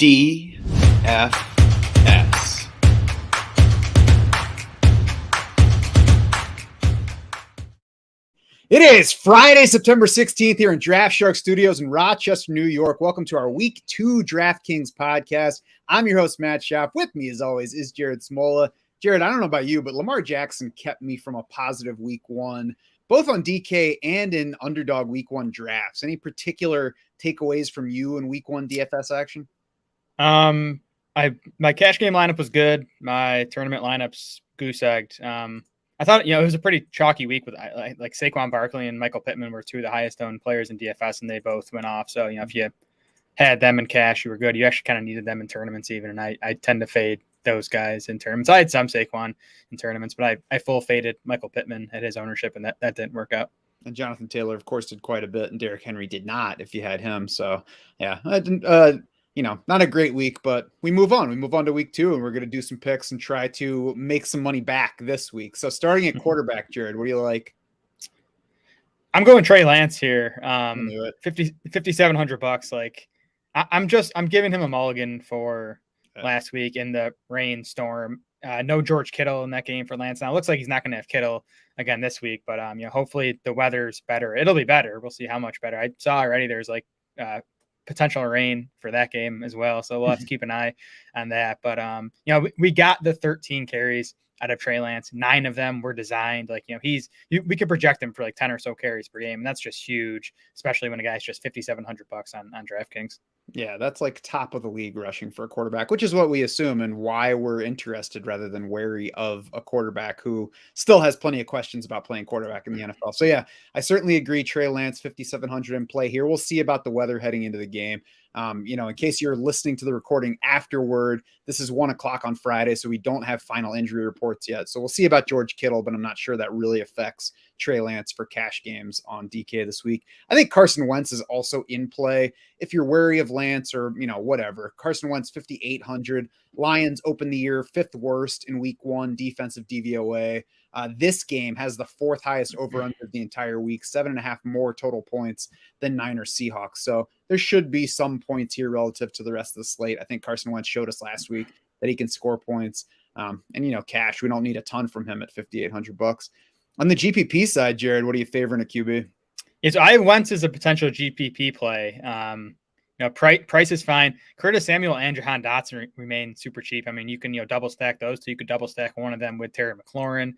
DFS. It is Friday, September 16th here in Draft Shark Studios in Rochester, New York. Welcome to our Week 2 DraftKings podcast. I'm your host, Matt Schaff. With me, as always, is Jared Smola. Jared, I don't know about you, but Lamar Jackson kept me from a positive Week 1, both on DK and in underdog Week 1 drafts. Any particular takeaways from you in Week 1 DFS action? My cash game lineup was good. My tournament lineups goose egged. I thought, it was a pretty chalky week with like Saquon Barkley and Michael Pittman were two of the highest owned players in DFS, and they both went off. So, if you had them in cash, you were good. You actually kind of needed them in tournaments even, and I tend to fade those guys in tournaments. I had some Saquon in tournaments, but I full faded Michael Pittman at his ownership, and that didn't work out. And Jonathan Taylor, of course, did quite a bit, and Derrick Henry did not if you had him. So, yeah, I didn't. Not a great week, but we move on. We move on to Week 2, and we're going to do some picks and try to make some money back this week. So starting at quarterback, Jared, what do you like? I'm going Trey Lance here. $5,700. Like I'm giving him a mulligan for last week in the rainstorm. No George Kittle in that game for Lance. Now it looks like he's not going to have Kittle again this week, but hopefully the weather's better. It'll be better. We'll see how much better. I saw already there's potential rain for that game as well. So we'll have to keep an eye on that. But, we got the 13 carries out of Trey Lance. 9 of them were designed. We could project him for like 10 or so carries per game. And that's just huge, especially when a guy's just $5,700 on DraftKings. Yeah, that's like top of the league rushing for a quarterback, which is what we assume and why we're interested rather than wary of a quarterback who still has plenty of questions about playing quarterback in the NFL. So yeah, I certainly agree. Trey Lance, 5,700 in play here. We'll see about the weather heading into the game. In case you're listening to the recording afterward, this is 1:00 on Friday, so we don't have final injury reports yet. So we'll see about George Kittle, but I'm not sure that really affects Trey Lance for cash games on DK this week. I think Carson Wentz is also in play. If you're wary of Lance or, whatever, Carson Wentz, 5,800. Lions open the year 5th worst in Week 1 defensive DVOA. This game has the 4th highest over-under of the entire week, 7.5 more total points than Niners Seahawks. So there should be some points here relative to the rest of the slate. I think Carson Wentz showed us last week that he can score points. Cash, we don't need a ton from him at $5,800. On the GPP side, Jared, what are you favoring a QB? Yeah, so I have Wentz as a potential GPP play. Price is fine. Curtis Samuel and Jahan Dotson remain super cheap. I mean, you can double stack those two. You could double stack one of them with Terry McLaurin.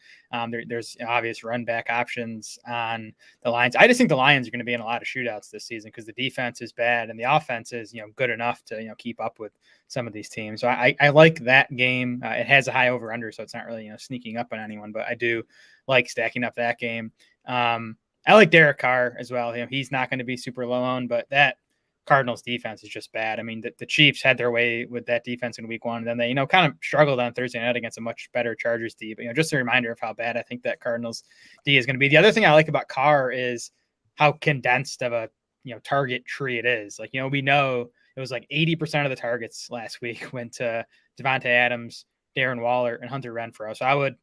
There's obvious run back options on the Lions. I just think the Lions are going to be in a lot of shootouts this season because the defense is bad and the offense is good enough to keep up with some of these teams. So I like that game. It has a high over under, so it's not really sneaking up on anyone. But I do like stacking up that game. I like Derek Carr as well. He's not going to be super low owned, but that Cardinals defense is just bad. I mean, the Chiefs had their way with that defense in Week 1. And then they, kind of struggled on Thursday night against a much better Chargers D. But, just a reminder of how bad I think that Cardinals D is going to be. The other thing I like about Carr is how condensed of a, target tree it is. We know it was like 80% of the targets last week went to Davante Adams, Darren Waller, and Hunter Renfrow. So I would,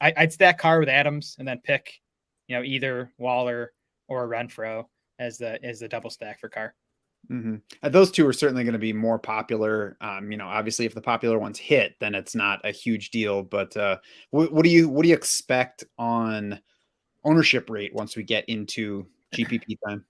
I'd stack Carr with Adams and then pick, either Waller or Renfrow as the double stack for Carr. Mm-hmm. Those two are certainly going to be more popular. Obviously if the popular ones hit, then it's not a huge deal, but what do you expect on ownership rate once we get into GPP time?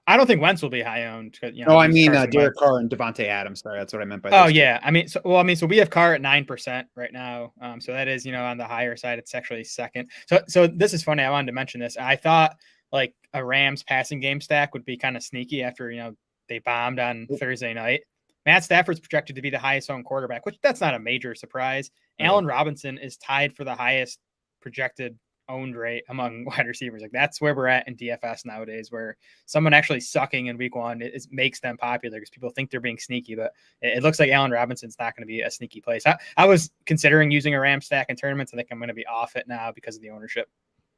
I don't think Wentz will be high owned. Derek Carr and Davante Adams. Sorry, that's what I meant by that. Oh yeah. So we have Carr at 9% right now. So that is, on the higher side, it's actually second. So this is funny. I wanted to mention this. I thought like a Rams passing game stack would be kind of sneaky after, they bombed on Thursday night. Matt Stafford's projected to be the highest owned quarterback, which that's not a major surprise. Mm-hmm. Allen Robinson is tied for the highest projected owned rate among wide receivers. Like that's where we're at in DFS nowadays, where someone actually sucking in Week 1 makes them popular because people think they're being sneaky, but it looks like Allen Robinson's not going to be a sneaky place. I was considering using a Ram stack in tournaments. I think I'm going to be off it now because of the ownership.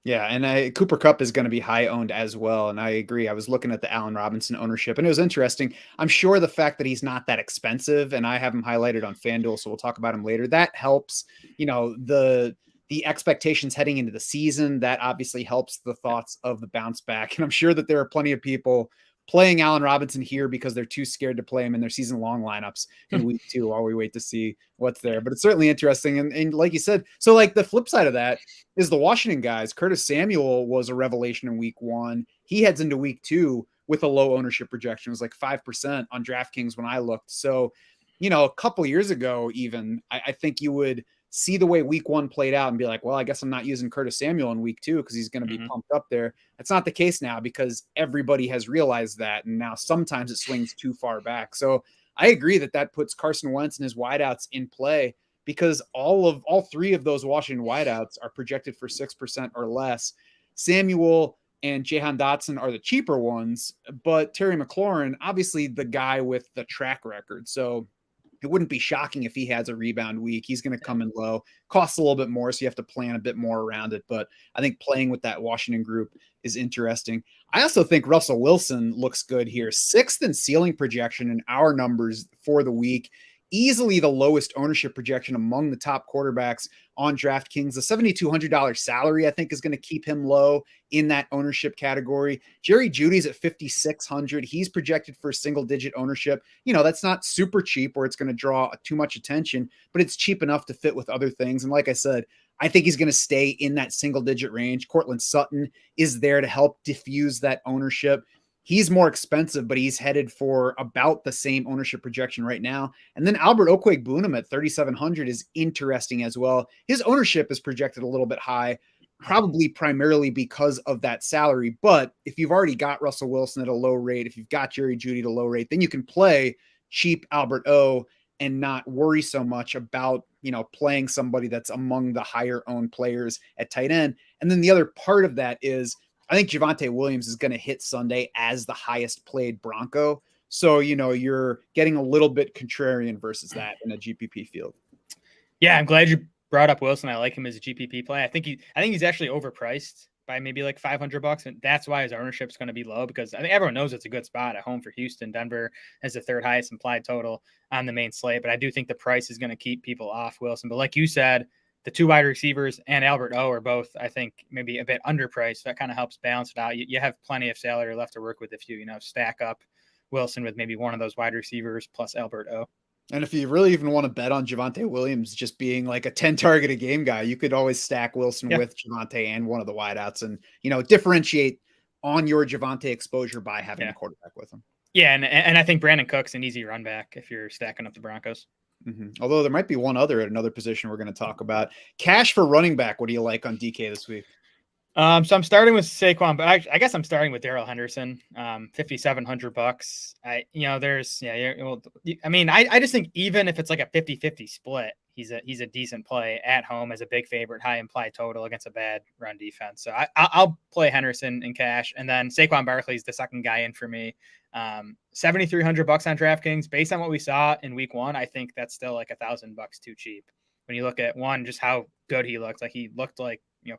Yeah, and Cooper Kupp is going to be high owned as well. And I agree. I was looking at the Allen Robinson ownership, and it was interesting. I'm sure the fact that he's not that expensive, and I have him highlighted on FanDuel, so we'll talk about him later. That helps, the expectations heading into the season. That obviously helps the thoughts of the bounce back. And I'm sure that there are plenty of people playing Allen Robinson here because they're too scared to play him in their season long lineups in week 2 while we wait to see what's there. But it's certainly interesting. And like you said, so like the flip side of that is the Washington guys. Curtis Samuel was a revelation in week 1. He heads into week 2 with a low ownership projection. It was like 5% on DraftKings when I looked. So, a couple years ago, even I think you would see the way week 1 played out and be like, well, I guess I'm not using Curtis Samuel in week 2 because he's going to be pumped up there. That's not the case now because everybody has realized that. And now sometimes it swings too far back. So I agree that puts Carson Wentz and his wideouts in play because all 3 of those Washington wideouts are projected for 6% or less. Samuel and Jahan Dotson are the cheaper ones, but Terry McLaurin, obviously the guy with the track record. So it wouldn't be shocking if he has a rebound week. He's going to come in low, costs a little bit more, so you have to plan a bit more around it. But I think playing with that Washington group is interesting. I also think Russell Wilson looks good here. 6th in ceiling projection in our numbers for the week. Easily the lowest ownership projection among the top quarterbacks on DraftKings. The $7,200 salary, I think, is going to keep him low in that ownership category. Jerry Jeudy's at $5,600. He's projected for single-digit ownership. That's not super cheap where it's going to draw too much attention, but it's cheap enough to fit with other things. And like I said, I think he's going to stay in that single-digit range. Cortland Sutton is there to help diffuse that ownership. He's more expensive, but he's headed for about the same ownership projection right now. And then Albert Okwuegbunam at 3,700 is interesting as well. His ownership is projected a little bit high, probably primarily because of that salary. But if you've already got Russell Wilson at a low rate, if you've got Jerry Jeudy at a low rate, then you can play cheap Albert O and not worry so much about, playing somebody that's among the higher owned players at tight end. And then the other part of that is I think Javonte Williams is going to hit Sunday as the highest played Bronco. So, you're getting a little bit contrarian versus that in a GPP field. Yeah, I'm glad you brought up Wilson. I like him as a GPP play. I think he's actually overpriced by maybe like $500, and that's why his ownership is going to be low because I think everyone knows it's a good spot at home for Houston. Denver has the 3rd highest implied total on the main slate, but I do think the price is going to keep people off Wilson. But like you said, the 2 wide receivers and Albert O are both, I think, maybe a bit underpriced. That kind of helps balance it out. You have plenty of salary left to work with if you, stack up Wilson with maybe one of those wide receivers plus Albert O. And if you really even want to bet on Javonte Williams just being like a 10 target a game guy, you could always stack Wilson with Javonte and one of the wideouts and, differentiate on your Javonte exposure by having a quarterback with him. Yeah, and I think Brandon Cook's an easy run back if you're stacking up the Broncos. Although there might be one other at another position we're going to talk about. Cash for running back. What do you like on DK this week? So I'm starting with Saquon, but I guess I'm starting with Daryl Henderson, $5,700. I just think even if it's like a 50-50 split, he's a decent play at home as a big favorite, high implied total against a bad run defense. So I'll play Henderson in cash, and then Saquon Barkley is the second guy in for me. $7,300 on DraftKings. Based on what we saw in week 1, I think that's still like $1,000 too cheap. When you look at just how good he looked,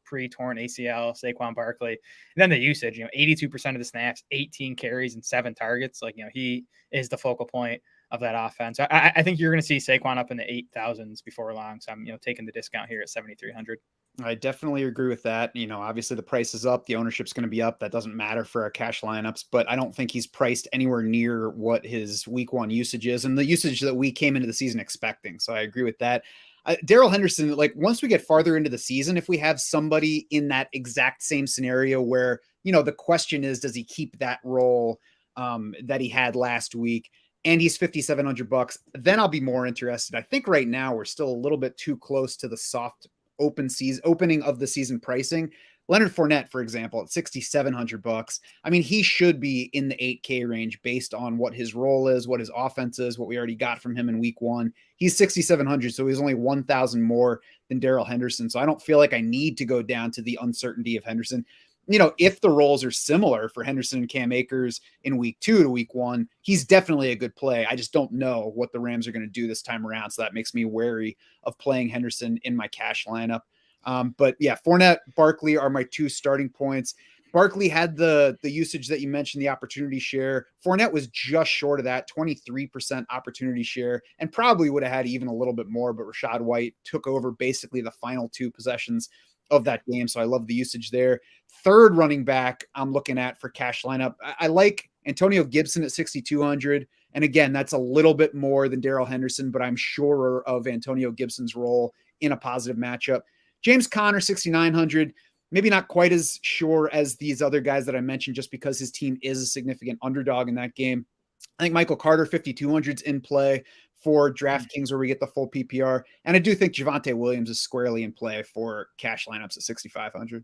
pre-torn ACL, Saquon Barkley, and then the usage, 82% of the snaps, 18 carries and 7 targets. He is the focal point of that offense. I think you're going to see Saquon up in the 8,000s before long. So I'm, taking the discount here at 7,300. I definitely agree with that. Obviously the price is up. The ownership's going to be up. That doesn't matter for our cash lineups, but I don't think he's priced anywhere near what his week 1 usage is and the usage that we came into the season expecting. So I agree with that. Daryl Henderson, once we get farther into the season, if we have somebody in that exact same scenario where, the question is, does he keep that role that he had last week? And he's $5,700, then I'll be more interested. I think right now we're still a little bit too close to the soft opening of the season pricing. Leonard Fournette, for example, at $6,700. I mean, he should be in the 8K range based on what his role is, what his offense is, what we already got from him in week 1. He's $6,700, so he's only 1,000 more than Daryl Henderson. So I don't feel like I need to go down to the uncertainty of Henderson. If the roles are similar for Henderson and Cam Akers in week 2 to week 1, he's definitely a good play. I just don't know what the Rams are going to do this time around. So that makes me wary of playing Henderson in my cash lineup. But yeah, Fournette, Barkley are my 2 starting points. Barkley had the usage that you mentioned, the opportunity share. Fournette was just short of that, 23% opportunity share, and probably would have had even a little bit more, but Rachaad White took over basically the final 2 possessions of that game. So I love the usage there. Third running back I'm looking at for cash lineup. I like Antonio Gibson at 6,200. And again, that's a little bit more than Daryl Henderson, but I'm surer of Antonio Gibson's role in a positive matchup. James Conner, 6,900. Maybe not quite as sure as these other guys that I mentioned, just because his team is a significant underdog in that game. I think Michael Carter, 5,200 is in play for DraftKings where we get the full PPR. And I do think Javonte Williams is squarely in play for cash lineups at 6,500.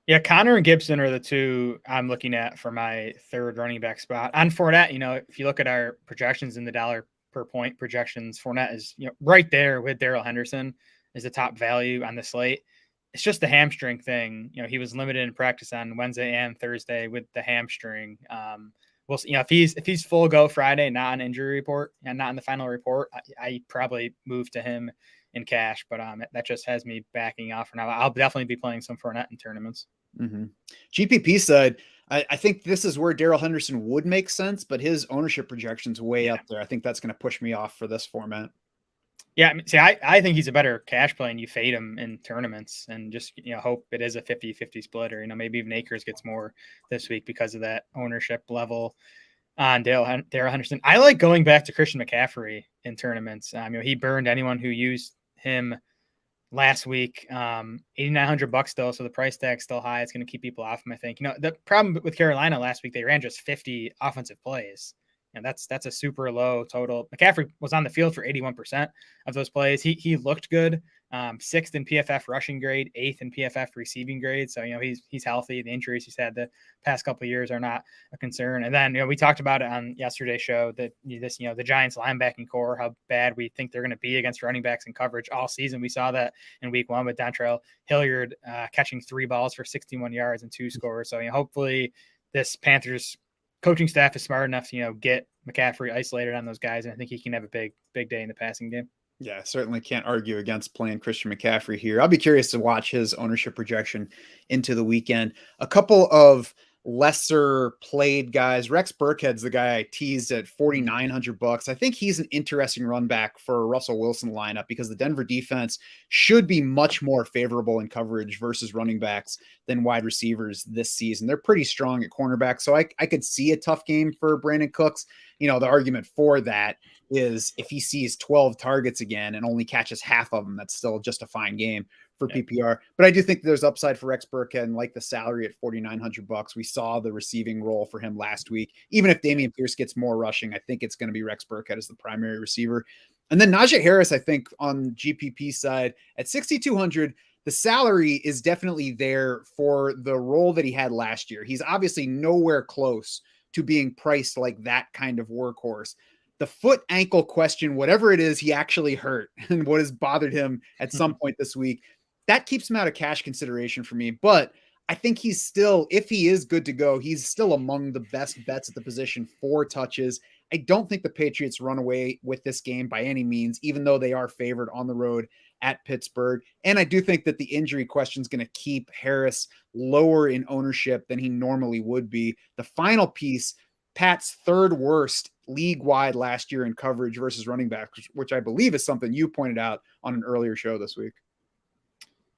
Yeah, Connor and Gibson are the two I'm looking at for my third running back spot. On Fournette, if you look at our projections in the dollar per point projections, Fournette is right there with Daryl Henderson as the top value on the slate. It's just the hamstring thing. He was limited in practice on Wednesday and Thursday with the hamstring. We'll see, if he's full go Friday, not on injury report and not in the final report, I probably move to him in cash, but that just has me backing off for now. I'll definitely be playing some Fournette in tournaments. Mm-hmm. GPP side, I think this is where Daryl Henderson would make sense, but his ownership projection's way up there. I think that's going to push me off for this format. Yeah, see, I think he's a better cash play, and you fade him in tournaments and just hope it is a 50-50 split, or maybe even Akers gets more this week because of that ownership level on Daryl Henderson. I like going back to Christian McCaffrey in tournaments. He burned anyone who used him last week. $8,900 though, so the price tag's still high. It's going to keep people off him, I think. The problem with Carolina last week, they ran just 50 offensive plays. And that's a super low total. McCaffrey was on the field for 81% of those plays. He looked good. 6th in PFF rushing grade, 8th in PFF receiving grade. So, he's healthy. The injuries he's had the past couple of years are not a concern. And then, we talked about it on yesterday's show that the Giants linebacking core, how bad we think they're going to be against running backs in coverage all season. We saw that in week 1 with Dontrell Hilliard catching 3 balls for 61 yards and 2 scores. So, hopefully this Panthers coaching staff is smart enough to, get McCaffrey isolated on those guys. And I think he can have a big day in the passing game. Yeah, certainly can't argue against playing Christian McCaffrey here. I'll be curious to watch his ownership projection into the weekend. A couple of lesser played guys. Rex Burkhead's the guy I teased at $4,900. I think he's an interesting run back for a Russell Wilson lineup because the Denver defense should be much more favorable in coverage versus running backs than wide receivers this season. They're pretty strong at cornerback. So I could see a tough game for Brandon Cooks. The argument for that is if he sees 12 targets again and only catches half of them, that's still just a fine game for PPR. But I do think there's upside for Rex Burkhead, and like the salary at $4,900. We saw the receiving role for him last week. Even if Dameon Pierce gets more rushing, I think it's going to be Rex Burkhead as the primary receiver. And then Najee Harris, I think on GPP side at 6,200, the salary is definitely there for the role that he had last year. He's obviously nowhere close to being priced like that kind of workhorse. The foot ankle question, whatever it is, he actually hurt and what has bothered him at some point this week, that keeps him out of cash consideration for me. But I think he's still, if he is good to go, he's still among the best bets at the position for touches. I don't think the Patriots run away with this game by any means, even though they are favored on the road at Pittsburgh. And I do think that the injury question is going to keep Harris lower in ownership than he normally would be. The final piece, Pat's third worst league-wide last year in coverage versus running backs, which I believe is something you pointed out on an earlier show this week.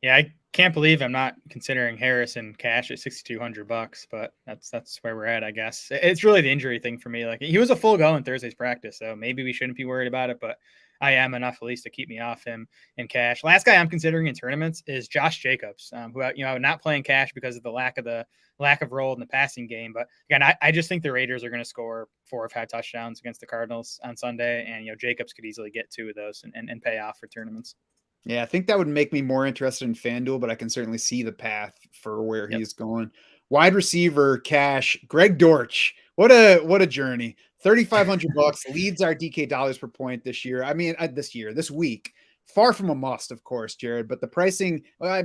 Yeah, I can't believe I'm not considering Harris in cash at $6,200, but that's where we're at, I guess. It's really the injury thing for me. Like, he was a full go in Thursday's practice, so maybe we shouldn't be worried about it, but I am enough at least to keep me off him in cash. Last guy I'm considering in tournaments is Josh Jacobs, who not playing cash because of the lack of role in the passing game. But again, I just think the Raiders are going to score 4 or 5 touchdowns against the Cardinals on Sunday, and Jacobs could easily get 2 of those and pay off for tournaments. Yeah, I think that would make me more interested in FanDuel, but I can certainly see the path for where he's going. Wide receiver cash, Greg Dortch. What a journey. $3,500 leads our DK dollars per point this year. I mean, this week. Far from a must, of course, Jared, but the pricing,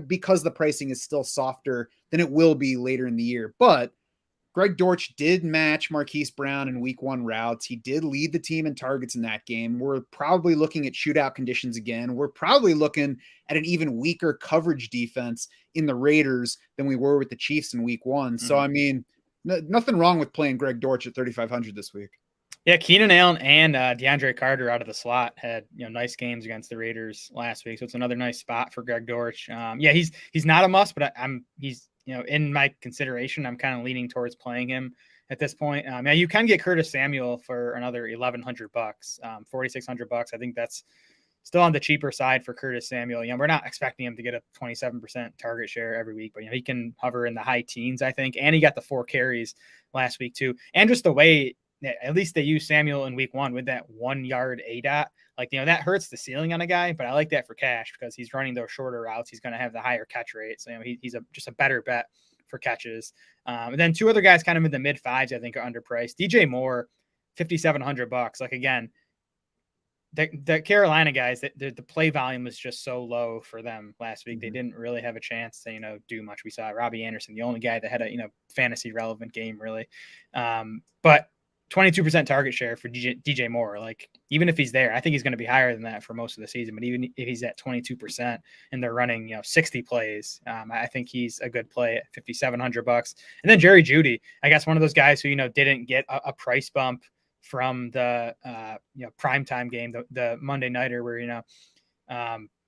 because the pricing is still softer than it will be later in the year. But Greg Dortch did match Marquise Brown in week 1 routes. He did lead the team in targets in that game. We're probably looking at shootout conditions again. We're probably looking at an even weaker coverage defense in the Raiders than we were with the Chiefs in week 1. So, I mean, nothing wrong with playing Greg Dortch at $3,500 this week. Yeah, Keenan Allen and DeAndre Carter out of the slot had nice games against the Raiders last week. So it's another nice spot for Greg Dortch. He's not a must, but he's in my consideration. I'm kind of leaning towards playing him at this point. Now you can get Curtis Samuel for another $1,100, $4,600. I think that's still on the cheaper side for Curtis Samuel. We're not expecting him to get a 27% target share every week, but he can hover in the high teens, I think. And he got the 4 carries last week too. And just the way at least they use Samuel in week 1 with that 1 yard ADOT, that hurts the ceiling on a guy, but I like that for cash because he's running those shorter routes. He's going to have the higher catch rate. So, he's just a better bet for catches. And then 2 other guys kind of in the mid fives, I think, are underpriced. DJ Moore, $5,700. Again, the Carolina guys, the play volume was just so low for them last week. They didn't really have a chance to, do much. We saw Robbie Anderson, the only guy that had a, fantasy relevant game really. But 22% target share for DJ Moore. Even if he's there, I think he's going to be higher than that for most of the season. But even if he's at 22% and they're running, 60 plays, I think he's a good play at $5,700. And then Jerry Jeudy, I guess one of those guys who, didn't get a price bump from the primetime game, the Monday nighter where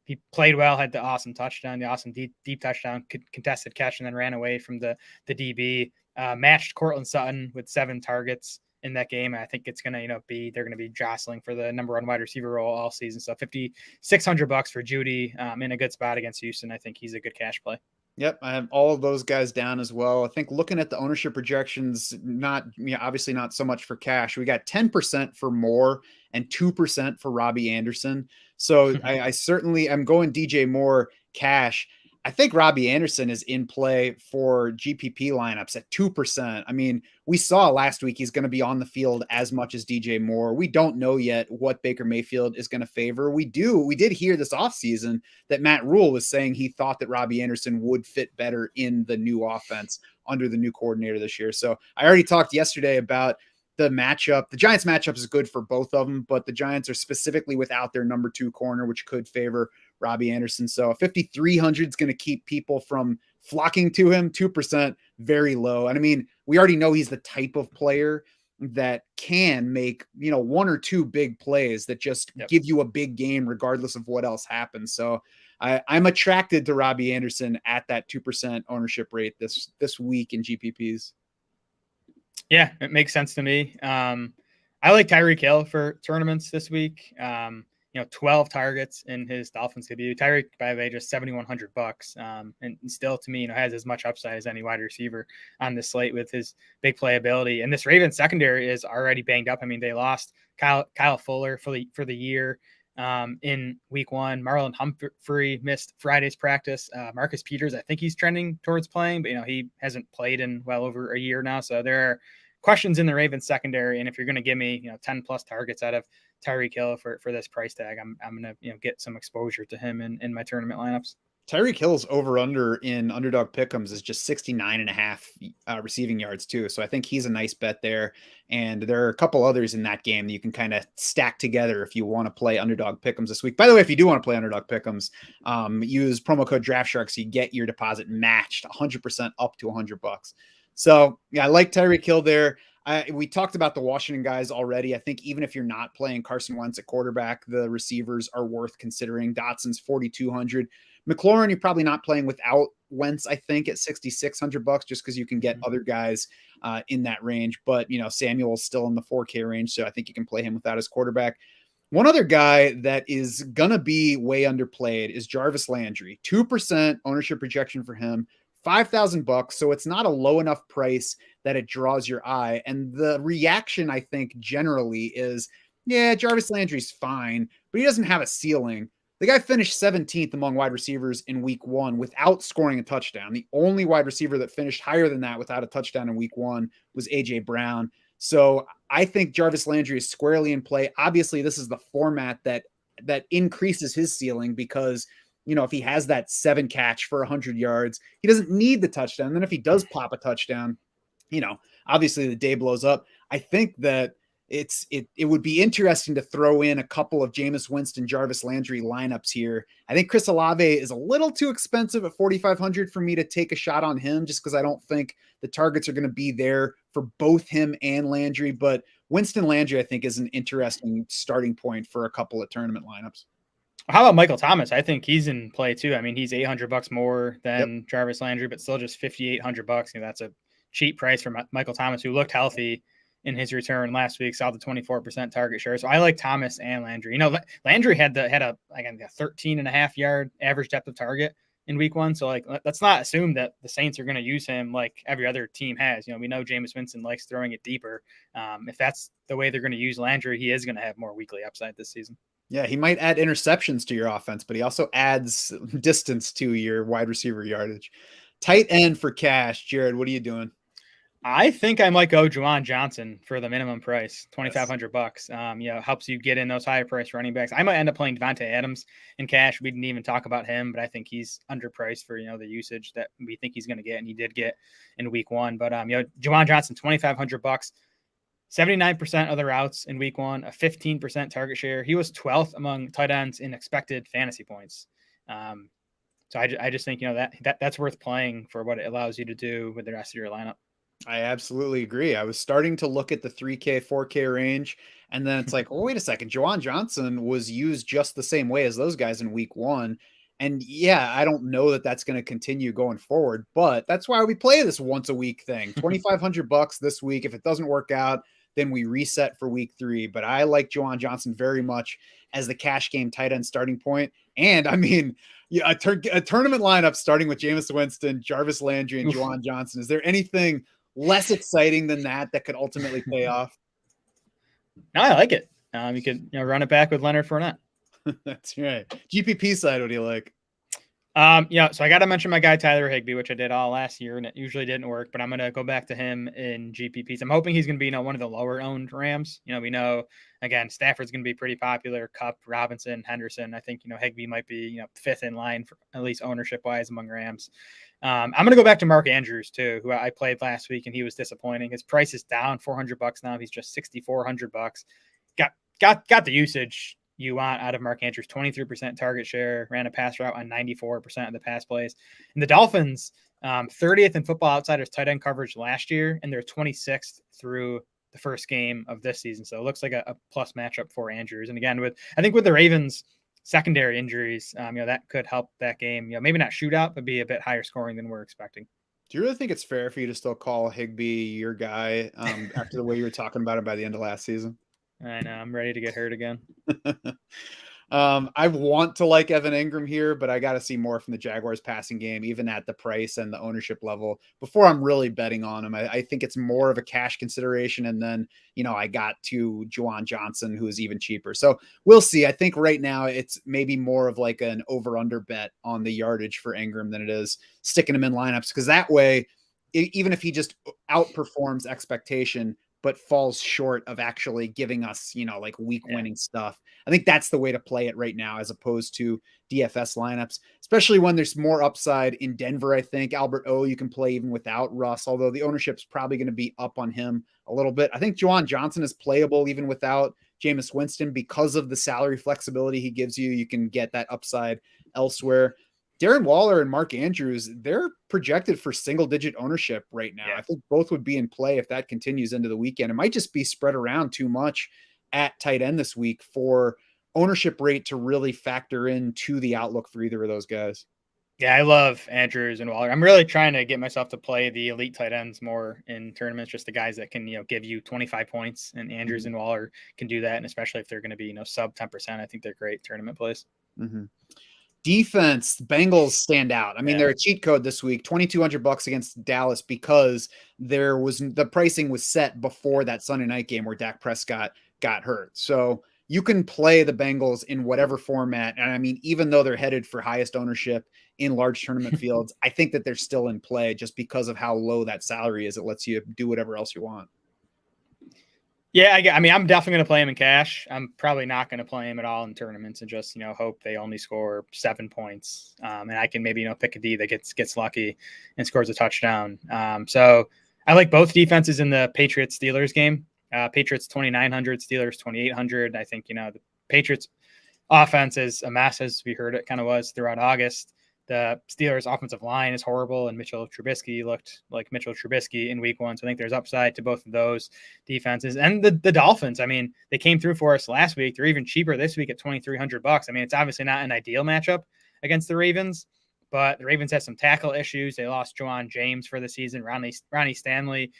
he played well, had the awesome touchdown, the awesome deep touchdown, contested catch, and then ran away from the DB. Matched Cortland Sutton with 7 targets in that game. I think it's gonna they're gonna be jostling for the number 1 wide receiver role all season. So $5,600 for Jeudy in a good spot against Houston. I think he's a good cash play. Yep, I have all of those guys down as well. I think looking at the ownership projections, obviously not so much for cash. We got 10% for Moore and 2% for Robbie Anderson. So I certainly am going DJ Moore cash. I think Robbie Anderson is in play for GPP lineups at 2%. I mean, we saw last week he's going to be on the field as much as DJ Moore. We don't know yet what Baker Mayfield is going to favor. We did hear this offseason that Matt Rule was saying he thought that Robbie Anderson would fit better in the new offense under the new coordinator this year. So I already talked yesterday about the matchup. The Giants matchup is good for both of them, but the Giants are specifically without their number 2 corner, which could favor Robbie Anderson. So 5,300 is going to keep people from flocking to him. 2%, very low. And I mean, we already know he's the type of player that can make, 1 or 2 big plays that just give you a big game regardless of what else happens. So I'm attracted to Robbie Anderson at that 2% ownership rate this week in GPPs. Yeah, it makes sense to me. I like Tyreek Hill for tournaments this week. 12 targets in his Dolphins debut. Tyreek, by the way, just $7,100. And still, to me, has as much upside as any wide receiver on this slate with his big playability. And this Ravens secondary is already banged up. I mean, they lost Kyle Fuller for the year in week 1. Marilyn Humphrey missed Friday's practice. Marcus Peters, I think he's trending towards playing, but he hasn't played in well over a year now. So there are questions in the Ravens secondary. And if you're going to give me 10 plus targets out of Tyreek Hill for this price tag, I'm going to get some exposure to him in my tournament lineups. Tyreek Hill's over-under in underdog pick'ems is just 69.5 receiving yards too. So I think he's a nice bet there. And there are a couple others in that game that you can kind of stack together if you want to play underdog pick'ems this week. By the way, if you do want to play underdog pick'ems, use promo code DraftShark so you get your deposit matched 100% up to $100. So yeah, I like Tyreek Hill there. We talked about the Washington guys already. I think even if you're not playing Carson Wentz at quarterback, the receivers are worth considering. Dotson's 4,200. McLaurin, you're probably not playing without Wentz, I think, at $6,600 just because you can get other guys in that range. But, Samuel's still in the 4K range, so I think you can play him without his quarterback. One other guy that is going to be way underplayed is Jarvis Landry. 2% ownership projection for him, $5,000. So it's not a low enough price that it draws your eye. And the reaction, I think, generally is, yeah, Jarvis Landry's fine, but he doesn't have a ceiling. The guy finished 17th among wide receivers in week 1 without scoring a touchdown. The only wide receiver that finished higher than that without a touchdown in week 1 was A.J. Brown. So I think Jarvis Landry is squarely in play. Obviously, this is the format that increases his ceiling because, if he has that 7 catch for 100 yards, he doesn't need the touchdown. Then if he does pop a touchdown, obviously the day blows up. I think that it would be interesting to throw in a couple of Jameis Winston, Jarvis Landry lineups here. I think Chris Olave is a little too expensive at 4,500 for me to take a shot on him just because I don't think the targets are going to be there for both him and Landry. But Winston Landry, I think, is an interesting starting point for a couple of tournament lineups. How about Michael Thomas? I think he's in play too. I mean, he's $800 more than Jarvis Landry, but still just $5,800. That's a cheap price for Michael Thomas, who looked healthy in his return last week, saw the 24% target share. So I like Thomas and Landry. You know, Landry had a 13.5 yard average depth of target in week 1. So like, let's not assume that the Saints are going to use him like every other team has. You know, we know Jameis Winston likes throwing it deeper. If that's the way they're going to use Landry, he is going to have more weekly upside this season. Yeah, he might add interceptions to your offense, but he also adds distance to your wide receiver yardage. Tight end for cash. Jared, what are you doing? I think I might go Juwan Johnson for the minimum price, $2,500. You know, helps you get in those higher price running backs. I might end up playing Davante Adams in cash. We didn't even talk about him, but I think he's underpriced for, you know, the usage that we think he's going to get, and he did get in week 1. But you know, Juwan Johnson, $2,500, 79% of the routes in week 1, a 15% target share. He was 12th among tight ends in expected fantasy points. So I just think, you know, that's worth playing for what it allows you to do with the rest of your lineup. I absolutely agree. I was starting to look at the 3K, 4K range, and then it's like, oh, wait a second. Juwan Johnson was used just the same way as those guys in week 1. And yeah, I don't know that that's going to continue going forward, but that's why we play this once a week thing. $2,500 this week. If it doesn't work out, then we reset for week 3. But I like Juwan Johnson very much as the cash game tight end starting point. And I mean, yeah, a tournament lineup starting with Jameis Winston, Jarvis Landry, and Juwan Johnson. Is there anything less exciting than that could ultimately pay off? No, I like it. You could, you know, run it back with Leonard Fournette. That's right. GPP side, what do you like? Yeah, so I got to mention my guy Tyler Higby, which I did all last year, and it usually didn't work, but I'm going to go back to him in GPPs. I'm hoping he's going to be, you know, one of the lower owned Rams. You know, we know, again, Stafford's going to be pretty popular. Kupp, Robinson, Henderson. I think, you know, Higby might be, you know, 5th in line for at least ownership wise among Rams. I'm going to go back to Mark Andrews too, who I played last week, and he was disappointing. His price is down $400 now. He's just $6,400. Got the usage you want out of Mark Andrews. 23% target share, ran a pass route on 94% of the pass plays. And the Dolphins, 30th in Football Outsiders tight end coverage last year, and they're 26th through the first game of this season. So it looks like a plus matchup for Andrews. And again, I think with the Ravens secondary injuries, you know, that could help that game. You know, maybe not shootout, but be a bit higher scoring than we're expecting. Do you really think it's fair for you to still call Higby your guy after the way you were talking about him by the end of last season? I know, I'm ready to get hurt again. I want to like Evan Ingram here, but I got to see more from the Jaguars passing game, even at the price and the ownership level, before I'm really betting on him. I think it's more of a cash consideration. And then, you know, I got to Juwan Johnson, who is even cheaper. So we'll see. I think right now it's maybe more of like an over-under bet on the yardage for Ingram than it is sticking him in lineups, because that way, even if he just outperforms expectation, but falls short of actually giving us, you know, like week winning stuff, I think that's the way to play it right now, as opposed to DFS lineups, especially when there's more upside in Denver. I think Albert O, you can play even without Russ, although the ownership's probably going to be up on him a little bit. I think Juwan Johnson is playable even without Jameis Winston because of the salary flexibility he gives you. You can get that upside elsewhere. Darren Waller and Mark Andrews, they're projected for single-digit ownership right now. I think both would be in play if that continues into the weekend. It might just be spread around too much at tight end this week for ownership rate to really factor into the outlook for either of those guys. Yeah, I love Andrews and Waller. I'm really trying to get myself to play the elite tight ends more in tournaments, just the guys that can, you know, give you 25 points, and Andrews and Waller can do that. And especially if they're going to be, you know, sub 10%, I think they're great tournament plays. Mm-hmm. Defense, Bengals stand out. I mean, they're a cheat code this week, $2,200 against Dallas, because the pricing was set before that Sunday night game where Dak Prescott got hurt. So you can play the Bengals in whatever format. And I mean, even though they're headed for highest ownership in large tournament fields, I think that they're still in play just because of how low that salary is. It lets you do whatever else you want. Yeah, I mean, I'm definitely going to play him in cash. I'm probably not going to play him at all in tournaments and just, you know, hope they only score 7 points. And I can maybe, you know, pick a D that gets lucky and scores a touchdown. So I like both defenses in the Patriots-Steelers game. Patriots 2,900, Steelers 2,800. I think, you know, the Patriots offense is a mess, as we heard it kind of was throughout August. The Steelers offensive line is horrible, and Mitchell Trubisky looked like Mitchell Trubisky in week 1. So I think there's upside to both of those defenses. And the Dolphins, I mean, they came through for us last week. They're even cheaper this week at $2,300. I mean, it's obviously not an ideal matchup against the Ravens, but the Ravens had some tackle issues. They lost Juwan James for the season. Ronnie Stanley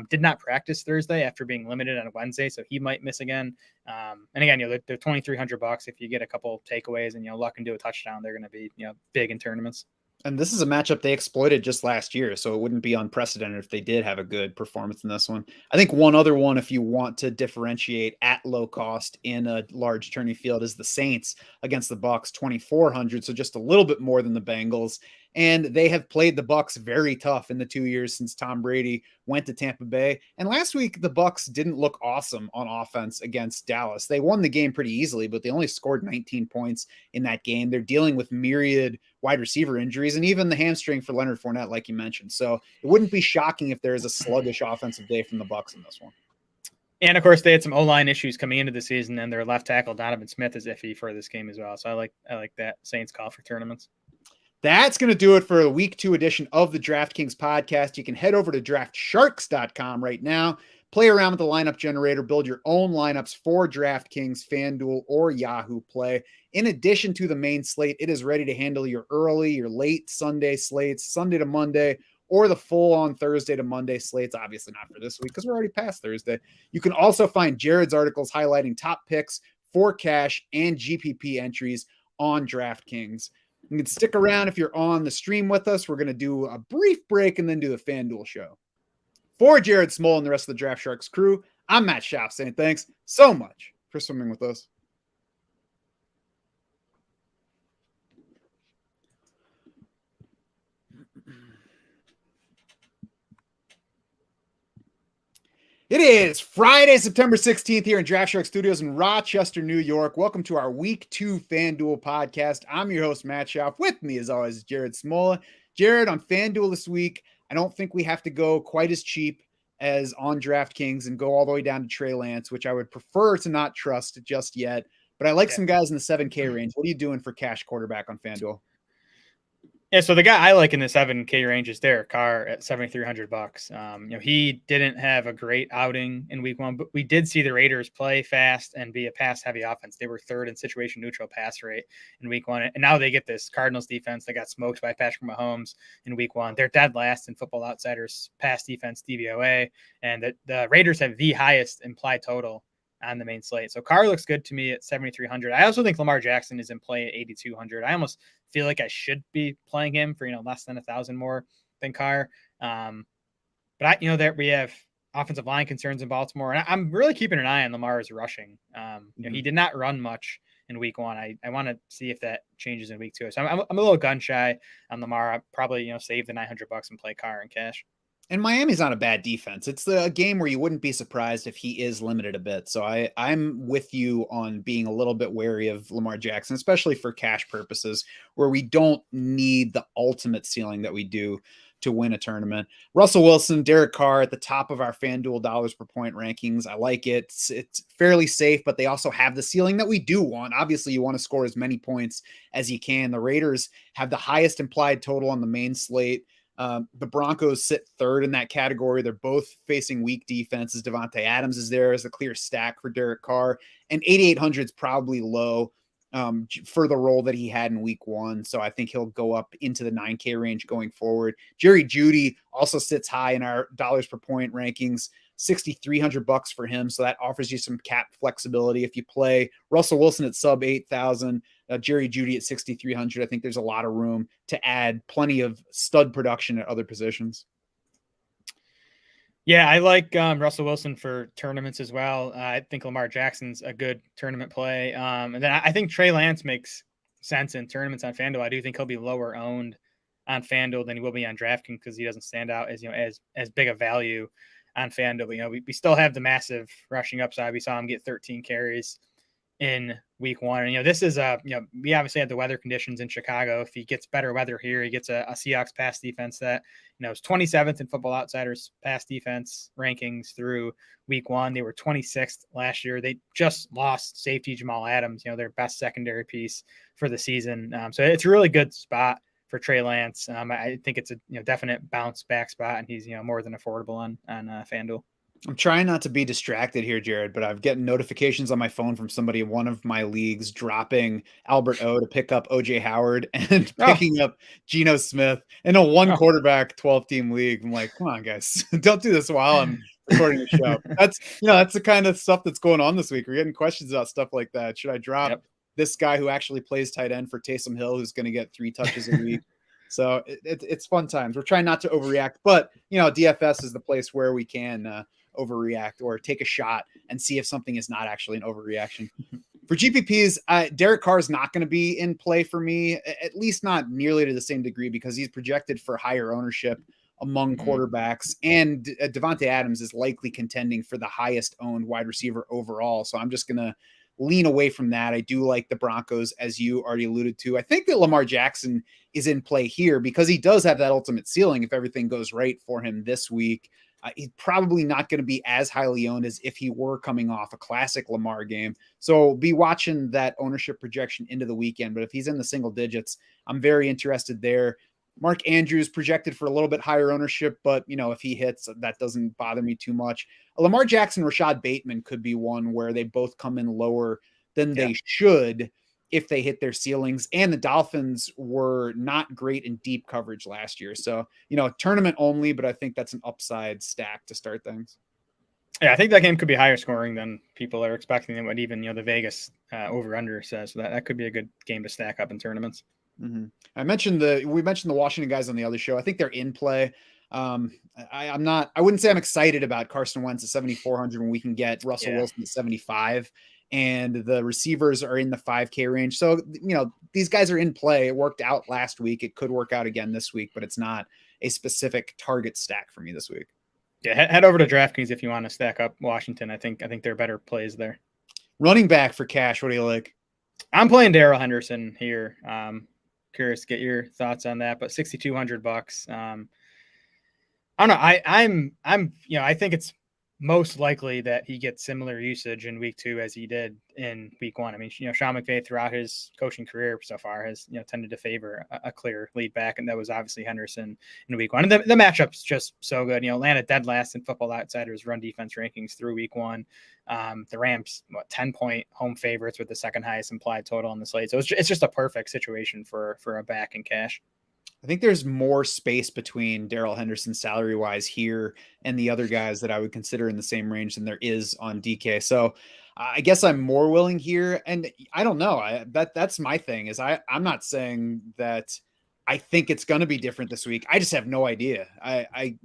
did not practice Thursday after being limited on Wednesday, so he might miss again. And again, they're $2,300. If you get a couple takeaways and luck and do a touchdown, they're going to be big in tournaments. And this is a matchup they exploited just last year, so it wouldn't be unprecedented if they did have a good performance in this one. I think one other one, if you want to differentiate at low cost in a large tourney field, is the Saints against the Bucks, 2,400, so just a little bit more than the Bengals. And they have played the Bucks very tough in the 2 years since Tom Brady went to Tampa Bay. And last week, the Bucks didn't look awesome on offense against Dallas. They won the game pretty easily, but they only scored 19 points in that game. They're dealing with myriad wide receiver injuries and even the hamstring for Leonard Fournette, like you mentioned. So it wouldn't be shocking if there is a sluggish offensive day from the Bucks in this one. And of course, they had some O-line issues coming into the season, and their left tackle Donovan Smith is iffy for this game as well. So I like that Saints call for tournaments. That's going to do it for the week 2 edition of the DraftKings podcast. You can head over to draftsharks.com right now, play around with the lineup generator, build your own lineups for DraftKings, FanDuel, or Yahoo Play. In addition to the main slate, it is ready to handle your early, your late Sunday slates, Sunday to Monday, or the full-on Thursday to Monday slates. Obviously not for this week because we're already past Thursday. You can also find Jared's articles highlighting top picks for cash and GPP entries on DraftKings. You can stick around if you're on the stream with us. We're going to do a brief break and then do the FanDuel show. For Jared Small and the rest of the Draft Sharks crew, I'm Matt Schaaf saying thanks so much for swimming with us. It is Friday, September 16th here in Draft Shark Studios in Rochester, New York. Welcome to our Week 2 FanDuel podcast. I'm your host, Matt Schaaf. With me, as always, is Jared Smola. Jared, on FanDuel this week, I don't think we have to go quite as cheap as on DraftKings and go all the way down to Trey Lance, which I would prefer to not trust just yet. But I like some guys in the 7K range. What are you doing for cash quarterback on FanDuel? Yeah, so the guy I like in the 7K range is Derek Carr at $7,300. He didn't have a great outing in week 1, but we did see the Raiders play fast and be a pass-heavy offense. They were third in situation-neutral pass rate in week 1, and now they get this Cardinals defense that got smoked by Patrick Mahomes in week 1. They're dead last in Football Outsiders pass defense DVOA, and the Raiders have the highest implied total on the main slate. So Carr looks good to me at 7,300. I also think Lamar Jackson is in play at 8,200. I almost feel like I should be playing him for, less than 1,000 more than Carr. But that we have offensive line concerns in Baltimore, and I'm really keeping an eye on Lamar's rushing. He did not run much in week 1. I want to see if that changes in week 2. So I'm a little gun shy on Lamar. I'll probably, save the $900 and play Carr in cash. And Miami's not a bad defense. It's a game where you wouldn't be surprised if he is limited a bit. So I'm with you on being a little bit wary of Lamar Jackson, especially for cash purposes, where we don't need the ultimate ceiling that we do to win a tournament. Russell Wilson, Derek Carr at the top of our FanDuel dollars per point rankings. I like it. It's fairly safe, but they also have the ceiling that we do want. Obviously, you want to score as many points as you can. The Raiders have the highest implied total on the main slate. The Broncos sit third in that category. They're both facing weak defenses. Davante Adams is there as a clear stack for Derek Carr, and 8,800 is probably low for the role that he had in week 1. So I think he'll go up into the 9K range going forward. Jerry Jeudy also sits high in our dollars per point rankings, $6,300 for him. So that offers you some cap flexibility. If you play Russell Wilson at sub 8,000, Jerry Jeudy at 6,300, I think there's a lot of room to add plenty of stud production at other positions. Yeah, I like Russell Wilson for tournaments as well. I think Lamar Jackson's a good tournament play. And then I think Trey Lance makes sense in tournaments on FanDuel. I do think he'll be lower owned on FanDuel than he will be on DraftKings because he doesn't stand out as big a value on FanDuel. We still have the massive rushing upside. We saw him get 13 carries in week 1. And, this is we obviously had the weather conditions in Chicago. If he gets better weather here, he gets a Seahawks pass defense that, is 27th in Football Outsiders pass defense rankings through week 1. They were 26th last year. They just lost safety Jamal Adams, their best secondary piece for the season. So it's a really good spot for Trey Lance. I think it's a definite bounce back spot, and he's more than affordable on FanDuel. I'm trying not to be distracted here, Jared, but I've getting notifications on my phone from somebody in one of my leagues dropping Albert O to pick up OJ Howard and Oh, picking up Geno Smith in a one oh. quarterback 12-team league. I'm like, come on, guys, don't do this while I'm recording the show. That's the kind of stuff that's going on this week. We're getting questions about stuff like that. Should I drop this guy who actually plays tight end for Taysom Hill, who's going to get 3 touches a week? So it's fun times. We're trying not to overreact, but DFS is the place where we can overreact or take a shot and see if something is not actually an overreaction. For GPPs, Derek Carr is not going to be in play for me, at least not nearly to the same degree, because he's projected for higher ownership among quarterbacks, and Davante Adams is likely contending for the highest owned wide receiver overall. So I'm just going to lean away from that. I do like the Broncos, as you already alluded to. I think that Lamar Jackson is in play here because he does have that ultimate ceiling if everything goes right for him this week. He's probably not going to be as highly owned as if he were coming off a classic Lamar game. So be watching that ownership projection into the weekend. But if he's in the single digits, I'm very interested there. Mark Andrews projected for a little bit higher ownership, but if he hits, that doesn't bother me too much. Lamar Jackson, Rashad Bateman could be one where they both come in lower than they should if they hit their ceilings. And the Dolphins were not great in deep coverage last year. So, tournament only, but I think that's an upside stack to start things. Yeah, I think that game could be higher scoring than people are expecting, and what even the Vegas over/under says. So that could be a good game to stack up in tournaments. Mm-hmm. We mentioned the Washington guys on the other show. I think they're in play. I wouldn't say I'm excited about Carson Wentz at 7,400 when we can get Russell Wilson at 75, and the receivers are in the 5K range. So, these guys are in play. It worked out last week. It could work out again this week, but it's not a specific target stack for me this week. Yeah. Head over to DraftKings if you want to stack up Washington. I think they're better plays there. Running back for cash. What do you like? I'm playing Daryl Henderson here. Curious to get your thoughts on that, but $6,200. I don't know. I think it's most likely that he gets similar usage in week 2 as he did in week 1. I mean, Sean McVay throughout his coaching career so far has, tended to favor a clear lead back. And that was obviously Henderson in week 1. And the matchup's just so good. Atlanta dead last in Football Outsiders run defense rankings through week 1. The Rams, 10-point home favorites with the second highest implied total on the slate. So it's just a perfect situation for a back in cash. I think there's more space between Daryl Henderson salary wise here and the other guys that I would consider in the same range than there is on DK. So I guess I'm more willing here. And I don't know. That's my thing is I'm not saying that I think it's going to be different this week. I just have no idea. I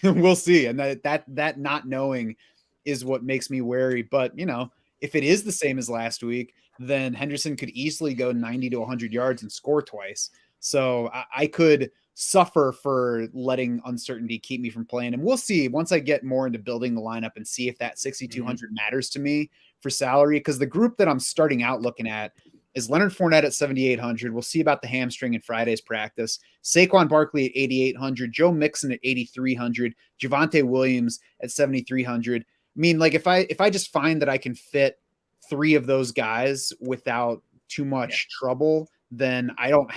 we'll see. And that not knowing is what makes me wary. But if it is the same as last week, then Henderson could easily go 90 to 100 yards and score twice. So I could suffer for letting uncertainty keep me from playing. And we'll see once I get more into building the lineup and see if that 6,200 matters to me for salary. Because the group that I'm starting out looking at is Leonard Fournette at 7,800. We'll see about the hamstring in Friday's practice. Saquon Barkley at 8,800. Joe Mixon at 8,300. Javonte Williams at 7,300. I mean, like if I just find that I can fit 3 of those guys without too much trouble, then I don't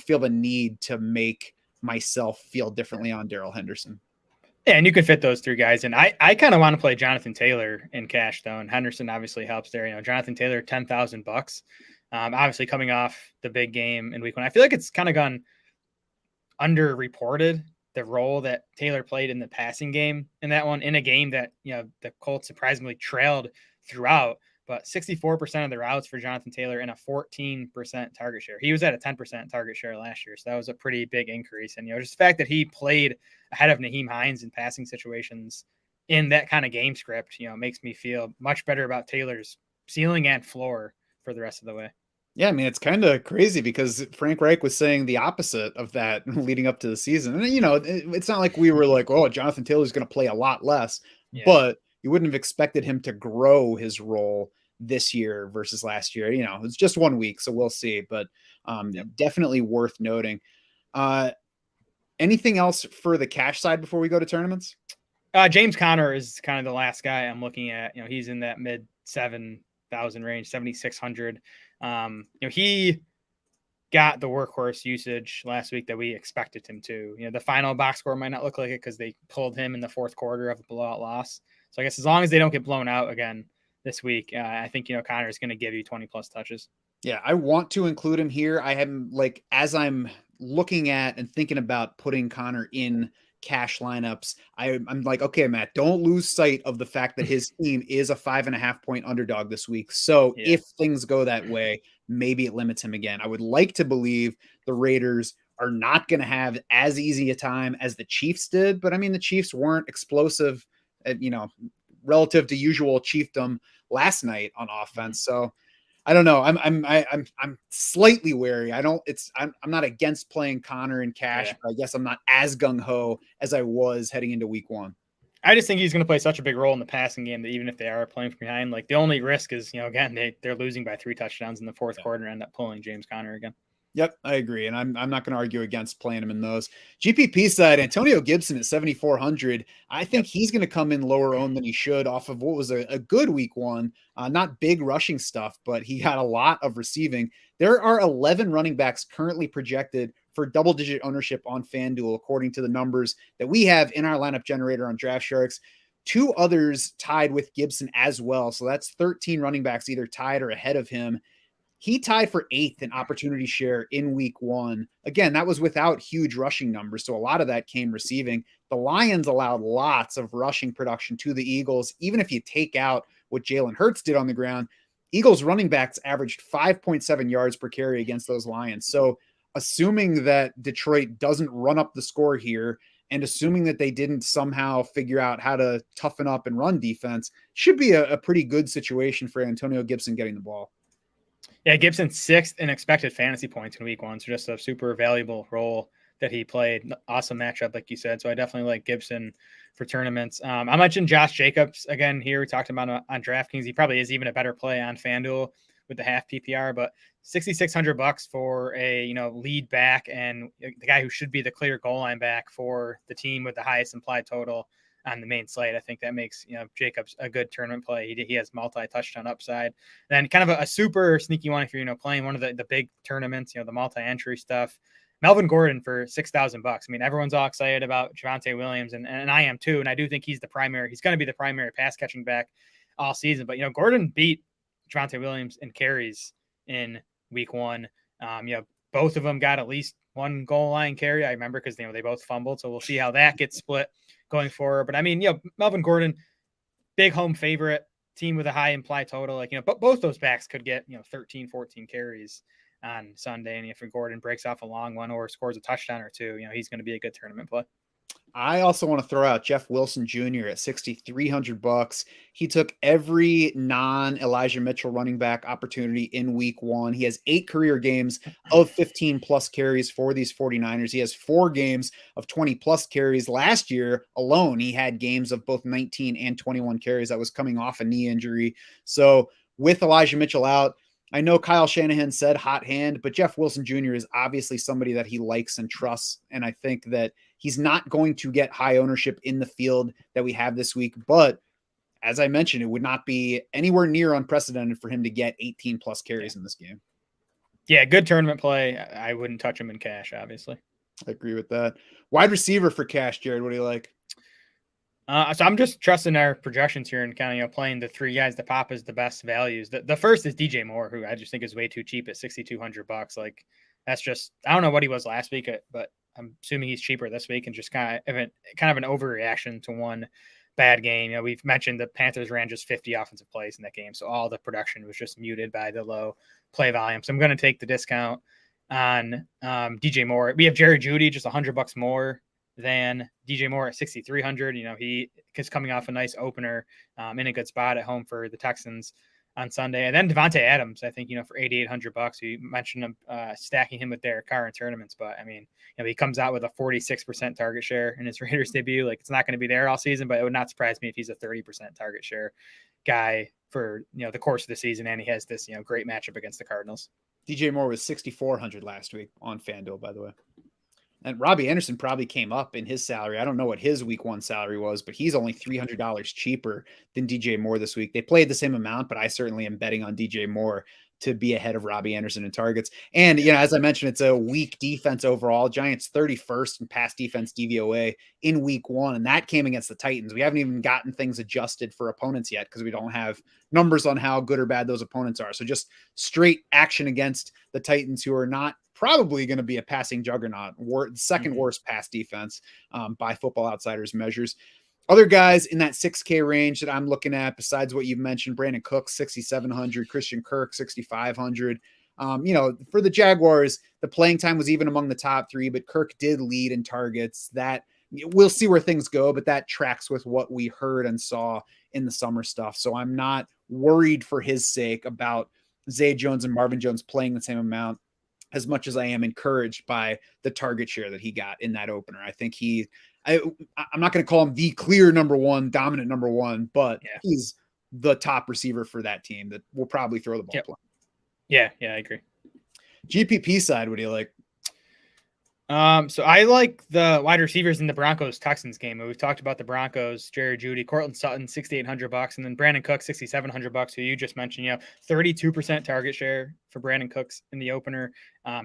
feel the need to make myself feel differently on Daryl Henderson. Yeah, and you can fit those 3 guys in. I kind of want to play Jonathan Taylor in cash though, and Henderson obviously helps there. Jonathan Taylor, $10,000. Obviously coming off the big game in week 1. I feel like it's kind of gone underreported, the role that Taylor played in the passing game in that one, in a game that, the Colts surprisingly trailed throughout. But 64% of the routes for Jonathan Taylor and a 14% target share. He was at a 10% target share last year. So that was a pretty big increase. And, just the fact that he played ahead of Nyheim Hines in passing situations in that kind of game script, makes me feel much better about Taylor's ceiling and floor for the rest of the way. Yeah, I mean, it's kind of crazy because Frank Reich was saying the opposite of that leading up to the season. And, it's not like we were like, oh, Jonathan Taylor's going to play a lot less. Yeah. But you wouldn't have expected him to grow his role this year versus last year. It's just 1 week, so we'll see. But definitely worth noting. Anything else for the cash side before we go to tournaments? James Conner is kind of the last guy I'm looking at. He's in that mid 7,000 range, 7,600. He got the workhorse usage last week that we expected him to. The final box score might not look like it because they pulled him in the fourth quarter of a blowout loss. So I guess as long as they don't get blown out again this week, I think, Connor is going to give you 20 plus touches. Yeah, I want to include him here. I am as I'm looking at and thinking about putting Connor in cash lineups, I'm like, okay, Matt, don't lose sight of the fact that his team is a 5.5 point underdog this week. So if things go that way, maybe it limits him again. I would like to believe the Raiders are not going to have as easy a time as the Chiefs did, but I mean, the Chiefs weren't explosive, relative to usual chiefdom last night on offense. So I don't know. I'm slightly wary. I'm not against playing Connor in cash, but I guess I'm not as gung ho as I was heading into week 1. I just think he's going to play such a big role in the passing game that even if they are playing from behind, like the only risk is, again, they're losing by 3 touchdowns in the fourth quarter and end up pulling James Conner again. Yep, I agree. And I'm not going to argue against playing him in those. GPP side, Antonio Gibson at 7,400. I think he's going to come in lower owned than he should off of what was a good week 1. Not big rushing stuff, but he had a lot of receiving. There are 11 running backs currently projected for double-digit ownership on FanDuel, according to the numbers that we have in our lineup generator on Draft Sharks. 2 others tied with Gibson as well. So that's 13 running backs either tied or ahead of him. He tied for 8th in opportunity share in week 1. Again, that was without huge rushing numbers. So a lot of that came receiving. The Lions allowed lots of rushing production to the Eagles. Even if you take out what Jalen Hurts did on the ground, Eagles running backs averaged 5.7 yards per carry against those Lions. So assuming that Detroit doesn't run up the score here and assuming that they didn't somehow figure out how to toughen up and run defense, should be a pretty good situation for Antonio Gibson getting the ball. Yeah, Gibson 6th in expected fantasy points in week 1. So just a super valuable role that he played. Awesome matchup, like you said. So I definitely like Gibson for tournaments. I mentioned Josh Jacobs again here. We talked about on DraftKings. He probably is even a better play on FanDuel with the half PPR, but $6,600 for a lead back and the guy who should be the clear goal line back for the team with the highest implied total on the main slate. I think that makes Jacobs a good tournament play. He has multi-touchdown upside. Then kind of a super sneaky one if you're playing one of the big tournaments, the multi-entry stuff. Melvin Gordon for $6,000. I mean, everyone's all excited about Javonte Williams, and I am too. And I do think he's going to be the primary pass catching back all season. But Gordon beat Javonte Williams in carries in week 1. Both of them got at least one goal line carry. I remember because they both fumbled. So we'll see how that gets split going forward. But I mean, Melvin Gordon, big home favorite, team with a high implied total. But both those backs could get 13, 14 carries on Sunday. And if Gordon breaks off a long one or scores a touchdown or 2, he's going to be a good tournament play. I also want to throw out Jeff Wilson Jr. at $6,300. He took every non-Elijah Mitchell running back opportunity in week 1. He has 8 career games of 15 plus carries for these 49ers. He has 4 games of 20 plus carries. Last year alone, he had games of both 19 and 21 carries. That was coming off a knee injury. So with Elijah Mitchell out, I know Kyle Shanahan said hot hand, but Jeff Wilson Jr. is obviously somebody that he likes and trusts. And I think that he's not going to get high ownership in the field that we have this week. But as I mentioned, it would not be anywhere near unprecedented for him to get 18 plus carries in this game. Yeah, good tournament play. I wouldn't touch him in cash, obviously. I agree with that. Wide receiver for cash, Jared, what do you like? So I'm just trusting our projections here and kind of playing the 3 guys that pop as the best values. The first is DJ Moore, who I just think is way too cheap at $6,200. Like that's just, I don't know what he was last week, but I'm assuming he's cheaper this week and just kind of an overreaction to one bad game. We've mentioned the Panthers ran just 50 offensive plays in that game, so all the production was just muted by the low play volume. So I'm going to take the discount on DJ Moore. We have Jerry Jeudy just $100 more than DJ Moore at 6,300. He is coming off a nice opener in a good spot at home for the Texans on Sunday. And then Davante Adams, I think, for $8,800. You mentioned him stacking him with Derek Carr in tournaments, but I mean, he comes out with a 46% target share in his Raiders debut. Like it's not going to be there all season, but it would not surprise me if he's a 30% target share guy for, the course of the season. And he has this, great matchup against the Cardinals. DJ Moore was 6,400 last week on FanDuel, by the way. And Robbie Anderson probably came up in his salary. I don't know what his week 1 salary was, but he's only $300 cheaper than DJ Moore this week. They played the same amount, but I certainly am betting on DJ Moore to be ahead of Robbie Anderson in targets. And, as I mentioned, it's a weak defense overall. Giants 31st in pass defense DVOA in week 1. And that came against the Titans. We haven't even gotten things adjusted for opponents yet because we don't have numbers on how good or bad those opponents are. So just straight action against the Titans, who are not probably going to be a passing juggernaut, second worst pass defense by Football Outsiders measures. Other guys in that 6K range that I'm looking at, besides what you've mentioned, Brandon Cooks, 6,700, Christian Kirk, 6,500. For the Jaguars, the playing time was even among the top 3, but Kirk did lead in targets. That we'll see where things go, but that tracks with what we heard and saw in the summer stuff. So I'm not worried for his sake about Zay Jones and Marvin Jones playing the same amount as much as I am encouraged by the target share that he got in that opener. I think I'm not going to call him the clear dominant number one, but he's the top receiver for that team that will probably throw the ball. Yep. Yeah, I agree. GPP side, what do you like? So I like the wide receivers in the Broncos Texans game. We've talked about the Broncos, Jerry Jeudy, Cortland Sutton, $6,800, and then Brandon Cooks, $6,700, who you just mentioned. 32% target share for Brandon Cooks in the opener.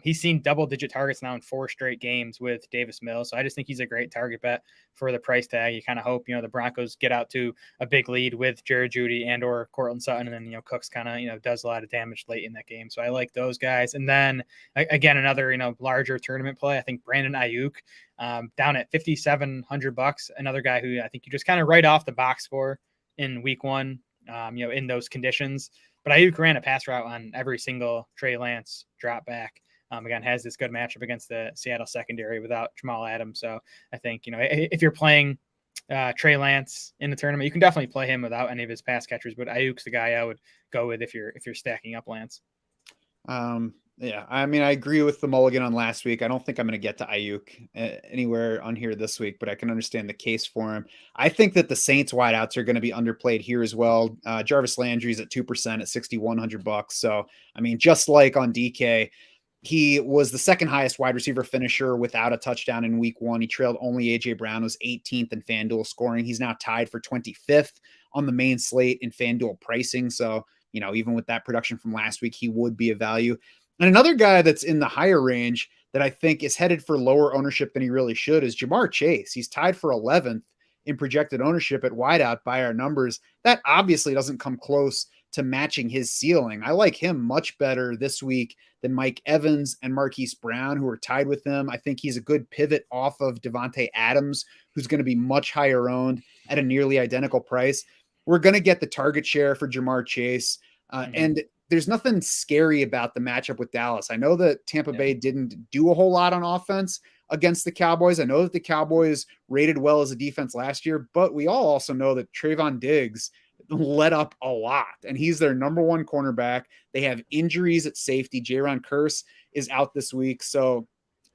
He's seen double-digit targets now in 4 straight games with Davis Mills. So I just think he's a great target bet for the price tag. You kind of hope, the Broncos get out to a big lead with Jerry Jeudy and or Cortland Sutton, and then, Cooks kind of, does a lot of damage late in that game. So I like those guys. And then, again, another, larger tournament play. I think Brandon Ayuk down at $5,700, another guy who I think you just kind of write off the box score in week 1, in those conditions. But Ayuk ran a pass route on every single Trey Lance drop back. Again, has this good matchup against the Seattle secondary without Jamal Adams. So I think, if you're playing Trey Lance in the tournament, you can definitely play him without any of his pass catchers. But Ayuk's the guy I would go with if you're stacking up Lance. Yeah, I mean, I agree with the mulligan on last week. I don't think I'm going to get to Ayuk anywhere on here this week, but I can understand the case for him. I think that the Saints wideouts are going to be underplayed here as well. Jarvis Landry's at 2% at $6,100. So, I mean, just like on DK, he was the second highest wide receiver finisher without a touchdown in week 1. He trailed only AJ Brown, was 18th in FanDuel scoring. He's now tied for 25th on the main slate in FanDuel pricing. So, even with that production from last week, he would be a value. And another guy that's in the higher range that I think is headed for lower ownership than he really should is Jamar Chase. He's tied for 11th in projected ownership at wideout by our numbers. That obviously doesn't come close to matching his ceiling. I like him much better this week than Mike Evans and Marquise Brown, who are tied with him. I think he's a good pivot off of Davante Adams, who's going to be much higher owned at a nearly identical price. We're going to get the target share for Jamar Chase. And there's nothing scary about the matchup with Dallas. I know that Tampa Bay didn't do a whole lot on offense against the Cowboys. I know that the Cowboys rated well as a defense last year, but we all also know that Trayvon Diggs let up a lot, and he's their number 1 cornerback. They have injuries at safety. Jaron Kearse is out this week. So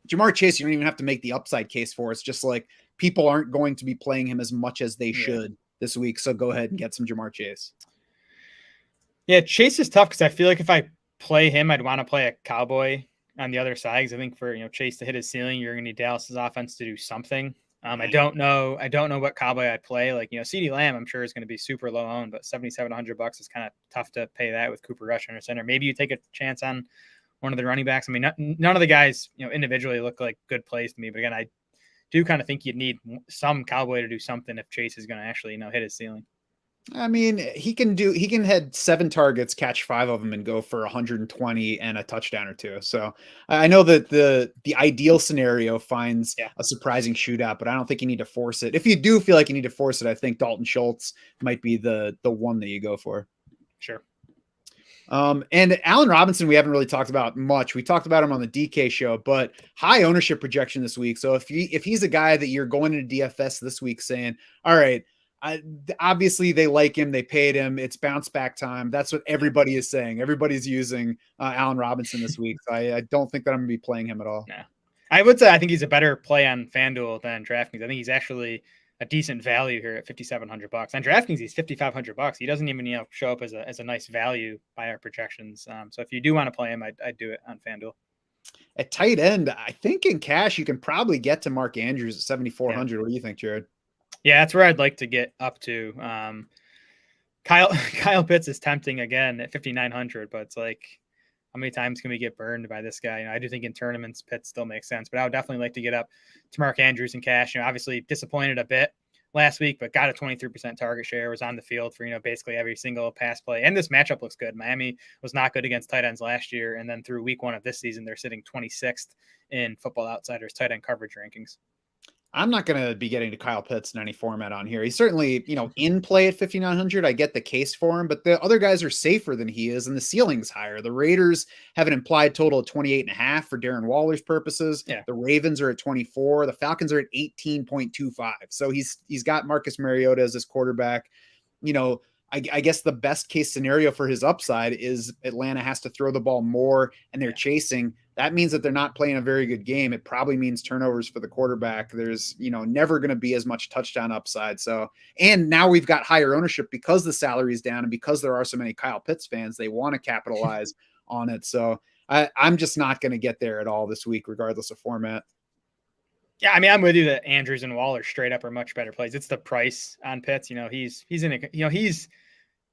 Jamar Chase, you don't even have to make the upside case for. It's just like people aren't going to be playing him as much as they should this week. So go ahead and get some Jamar Chase. Yeah, Chase is tough because I feel like if I play him, I'd want to play a Cowboy on the other side. Because I think for Chase to hit his ceiling, you're going to need Dallas's offense to do something. I don't know what Cowboy I'd play. Like CeeDee Lamb, I'm sure is going to be super low owned, but $7,700 is kind of tough to pay that with Cooper Rush under center. Maybe you take a chance on one of the running backs. I mean, none of the guys individually look like good plays to me, but again, I do kind of think you'd need some Cowboy to do something if Chase is going to actually hit his ceiling. I mean, he can head 7 targets, catch 5 of them, and go for 120 and a touchdown or 2. So I know that the ideal scenario finds a surprising shootout, but I don't think you need to force it. If you do feel like you need to force it, I think Dalton Schultz might be the one that you go for. Sure. And Allen Robinson, we haven't really talked about much. We talked about him on the DK show, but high ownership projection this week. So if he's a guy that you're going into DFS this week saying, all right, obviously they like him, they paid him, it's bounce back time. That's what everybody is saying. Everybody's using Allen Robinson this week. So I don't think that I'm going to be playing him at all. Yeah. I would say I think he's a better play on FanDuel than DraftKings. I think he's actually a decent value here at $5,700. On DraftKings, he's $5,500. He doesn't even show up as a nice value by our projections. So if you do want to play him, I'd do it on FanDuel. At tight end, I think in cash you can probably get to Mark Andrews at 7,400. What do you think, Jared? Yeah, that's where I'd like to get up to. Kyle Pitts is tempting again at 5,900, but it's like how many times can we get burned by this guy? I do think in tournaments, Pitts still makes sense, but I would definitely like to get up to Mark Andrews and cash. Obviously disappointed a bit last week, but got a 23% target share, was on the field for, basically every single pass play. And this matchup looks good. Miami was not good against tight ends last year. And then through week 1 of this season, they're sitting 26th in Football Outsiders tight end coverage rankings. I'm not going to be getting to Kyle Pitts in any format on here. He's certainly, in play at 5,900. I get the case for him, but the other guys are safer than he is, and the ceiling's higher. The Raiders have an implied total of 28.5 for Darren Waller's purposes. Yeah. The Ravens are at 24. The Falcons are at 18.25. So he's got Marcus Mariota as his quarterback. I guess the best case scenario for his upside is Atlanta has to throw the ball more and they're chasing. That means that they're not playing a very good game. It probably means turnovers for the quarterback. There's, never going to be as much touchdown upside. So, and now we've got higher ownership because the salary is down and because there are so many Kyle Pitts fans, they want to capitalize on it. So I'm just not going to get there at all this week, regardless of format. Yeah, I mean, I'm with you that Andrews and Waller straight up are much better plays. It's the price on Pitts.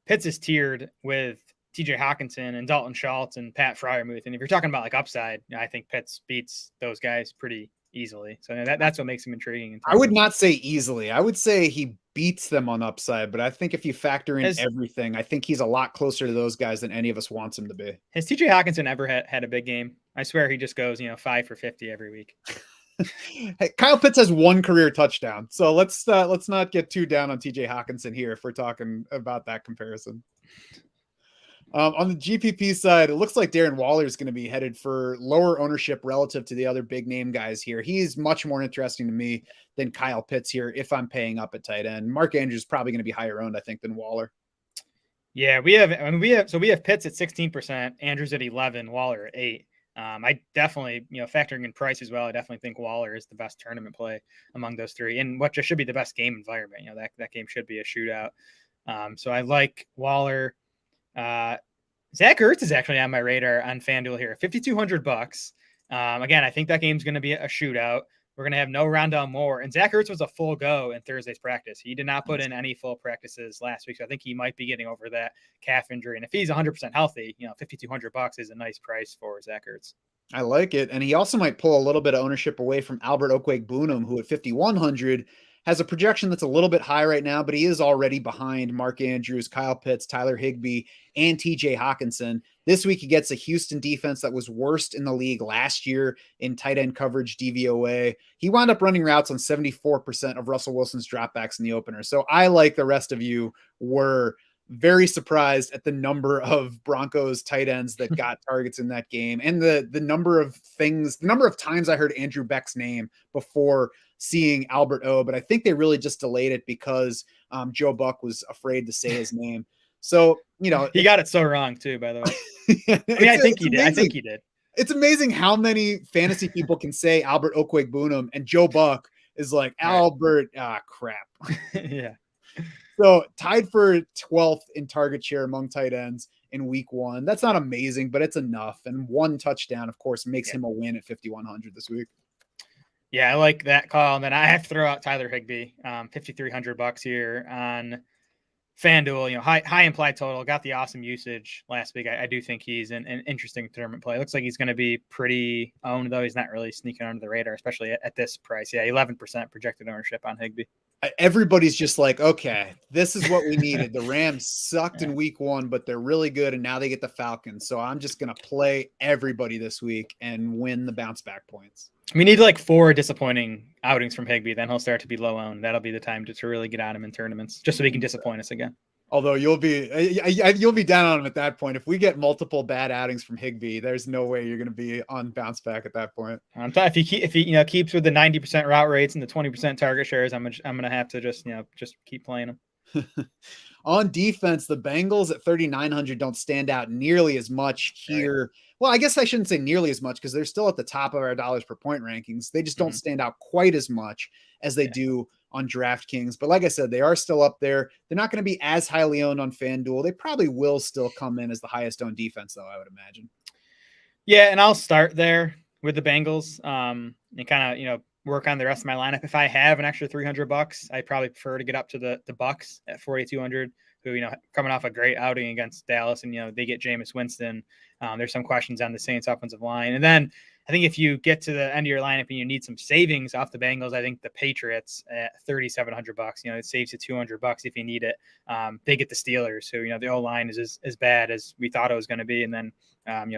Pitts is tiered with TJ Hawkinson and Dalton Schultz and Pat Freiermuth. And if you're talking about like upside, I think Pitts beats those guys pretty easily. So that's what makes him intriguing. I would not say easily. I would say he beats them on upside, but I think if you factor in everything, I think he's a lot closer to those guys than any of us wants him to be. Has TJ Hawkinson ever had a big game? I swear he just goes, 5 for 50 every week. Hey, Kyle Pitts has 1 career touchdown. So let's not get too down on TJ Hawkinson here if we're talking about that comparison. On the GPP side, it looks like Darren Waller is going to be headed for lower ownership relative to the other big name guys here. He's much more interesting to me than Kyle Pitts here if I'm paying up at tight end. Mark Andrews is probably going to be higher owned, I think, than Waller. Yeah, we have Pitts at 16%, Andrews at 11, Waller at 8. I definitely, factoring in price as well, I definitely think Waller is the best tournament play among those three, and what just should be the best game environment. That game should be a shootout. So I like Waller. Zach Ertz is actually on my radar on FanDuel here, $5,200. Again, I think that game's going to be a shootout. We're going to have no Rondale Moore, and Zach Ertz was a full go in Thursday's practice. He did not put in any full practices last week, so I think he might be getting over that calf injury. And if he's 100% healthy, $5,200 is a nice price for Zach Ertz. I like it, and he also might pull a little bit of ownership away from Albert Okweg-Bunum, who at 5,100 has a projection that's a little bit high right now, but he is already behind Mark Andrews, Kyle Pitts, Tyler Higby, and TJ Hawkinson. This week, he gets a Houston defense that was worst in the league last year in tight end coverage DVOA. He wound up running routes on 74% of Russell Wilson's dropbacks in the opener. So I, like the rest of you, were very surprised at the number of Broncos tight ends that got targets in that game, and the number of times I heard Andrew Beck's name before seeing Albert O, but I think they really just delayed it because Joe Buck was afraid to say his name. So, he got it so wrong too, by the way. I think he did. It's amazing how many fantasy people can say Albert Okweg-Bunum and Joe Buck is like, Albert, crap. Yeah. So tied for 12th in target share among tight ends in week 1. That's not amazing, but it's enough. And 1 touchdown, of course, makes him a win at 5,100 this week. Yeah, I like that call. And then I have to throw out Tyler Higby, $5,300 here on FanDuel. High implied total, got the awesome usage last week. I do think he's an interesting tournament play. Looks like he's going to be pretty owned, though. He's not really sneaking under the radar, especially at this price. Yeah, 11% projected ownership on Higby. Everybody's just like, okay, this is what we needed. The Rams sucked in week 1, but they're really good, and now they get the Falcons. So I'm just going to play everybody this week and win the bounce back points. We need like 4 disappointing outings from Higby. Then he'll start to be low owned. That'll be the time to really get on him in tournaments, just so he can disappoint us again. Although you'll be down on him at that point. If we get multiple bad outings from Higby, there's no way you're going to be on bounce back at that point. If he keeps with the 90% route rates and the 20% target shares, I'm going to have to just keep playing him. On defense, the Bengals at 3,900 don't stand out nearly as much here. Right. Well, I guess I shouldn't say nearly as much because they're still at the top of our dollars per point rankings. They just don't stand out quite as much as they do on DraftKings. But like I said, they are still up there. They're not going to be as highly owned on FanDuel. They probably will still come in as the highest owned defense, though, I would imagine. Yeah, and I'll start there with the Bengals and kind of, work on the rest of my lineup. If I have an extra $300, I probably prefer to get up to the Bucks at 4,200. who, coming off a great outing against Dallas, and, they get Jameis Winston. There's some questions on the Saints offensive line. And then I think if you get to the end of your lineup and you need some savings off the Bengals, I think the Patriots at $3,700, it saves you $200 if you need it. They get the Steelers, who, the O-line is as bad as we thought it was going to be. And then,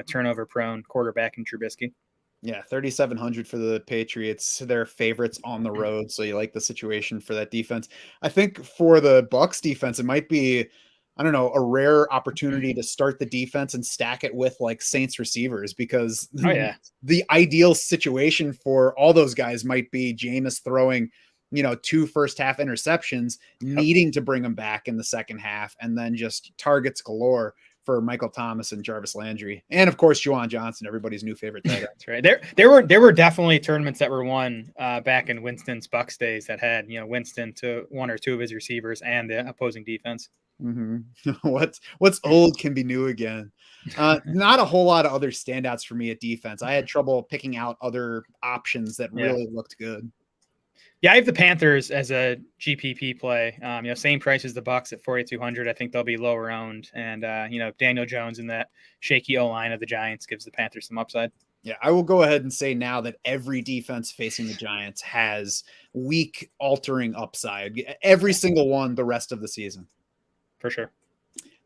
turnover prone quarterback in Trubisky. Yeah, 3,700 for the Patriots. They're favorites on the road, so you like the situation for that defense. I think for the Bucs defense, it might be, I don't know, a rare opportunity to start the defense and stack it with like Saints receivers, because the ideal situation for all those guys might be Jameis throwing, 2 first half interceptions, needing to bring them back in the second half, and then just targets galore for Michael Thomas and Jarvis Landry. And of course, Juwan Johnson, everybody's new favorite tight end. That's right. There were definitely tournaments that were won back in Winston's Bucs days that had, Winston to 1 or 2 of his receivers and the opposing defense. Mm-hmm. What's old can be new again. Not a whole lot of other standouts for me at defense. I had trouble picking out other options that really looked good. Yeah, I have the Panthers as a GPP play. Same price as the Bucs at 4,200. I think they'll be lower owned, and Daniel Jones in that shaky O line of the Giants gives the Panthers some upside. Yeah, I will go ahead and say now that every defense facing the Giants has week altering upside. Every single one the rest of the season. For sure.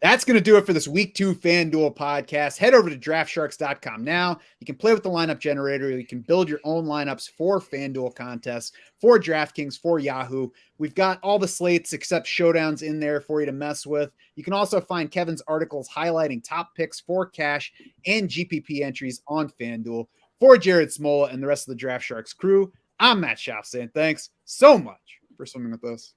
That's going to do it for this week 2 FanDuel podcast. Head over to draftsharks.com now. You can play with the lineup generator. You can build your own lineups for FanDuel contests, for DraftKings, for Yahoo. We've got all the slates except showdowns in there for you to mess with. You can also find Kevin's articles highlighting top picks for cash and GPP entries on FanDuel. For Jared Smola and the rest of the Draft Sharks crew, I'm Matt Schaff saying thanks so much for swimming with us.